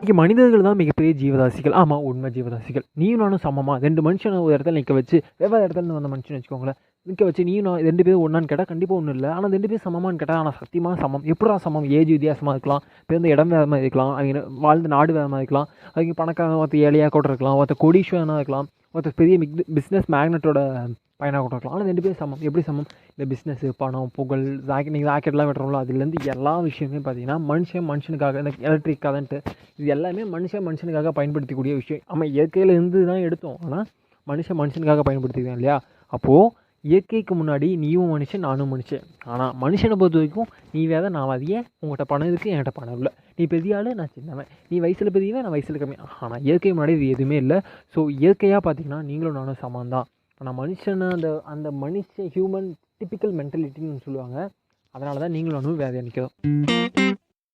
இங்கே மனிதர்கள் தான் மிகப்பெரிய ஜீவராசிகள். ஆமாம், உண்மை ஜீவராசிகள். நீயும் நானும் சமமா? 2 மனுஷனை ஒரு இடத்துல நிற்க வச்சு, வெவ்வேறு இடத்துலேருந்து வந்த மனுஷன்னு வச்சுக்கோங்களேன். நிற்க வச்சு நீயும் நான் 2 பேரும் ஒன்றான்னு கேட்டால் கண்டிப்பாக ஒன்றும் இல்லை. ஆனால் 2 பேரும் சமமான்னு கேட்டால், ஆனால் சத்தியமாக சமம். எப்படிடா சமம்? ஏஜ் வித்தியாசமாக இருக்கலாம், பிறந்த இடம் வேறு மாதிரி இருக்கலாம், அவங்க வாழ்ந்த நாடு வேறு மாதிரி இருக்கலாம், அவங்க பணக்காரன் ஒருத்தர் ஏழையாக கூட இருக்கலாம், ஒருத்தர் கோடீஸ்வரனாக இருக்கலாம், ஒருத்தர் பெரிய பிஸ்னஸ் மேக்னெட்டோட பையனாக கூட இருக்கலாம். ஆனால் 2 பேரும் சமம். எப்படி சமம்? இந்த பிஸ்னஸ்ஸு, பணம், புகழ், நீங்கள் ராக்கெட்லாம் விட்டுறோம்ல, அதுலேருந்து எல்லா விஷயமே பார்த்தீங்கன்னா மனுஷனுக்காக. இந்த எலக்ட்ரிக் கரண்ட்டு, இது எல்லாமே மனுஷனுக்காக பயன்படுத்தக்கூடிய விஷயம். ஆமாம், இயற்கையில் இருந்து தான் எடுத்தோம். ஆனால் மனுஷனுக்காக பயன்படுத்திக்கிறேன் இல்லையா? அப்போது இயற்கைக்கு முன்னாடி நீயும் மனுஷன், நானும் மனுஷன். ஆனால் மனுஷனை பொறுத்த வரைக்கும் நீ வேற, நான் வேற. உங்கள்கிட்ட பணம் இருக்குது, என்கிட்ட பணம் இல்லை. நீ பெரிய ஆள், நான் சின்னவன். நீ வயசில் பெரியவன், நான் வயசில் கம்மி. ஆனால் இயற்கை முன்னாடி இது எதுவுமே இல்லை. ஸோ இயற்கையாக பார்த்தீங்கன்னா நீங்களும் நானும் சமம் தான். ஆனால் மனுஷனை அந்த மனுஷன் ஹியூமன் டிப்பிக்கல் மென்டாலிட்டின்னு சொல்லுவாங்க. அதனால தான் நீங்களும் நானும் வேற நிற்கிறோம்.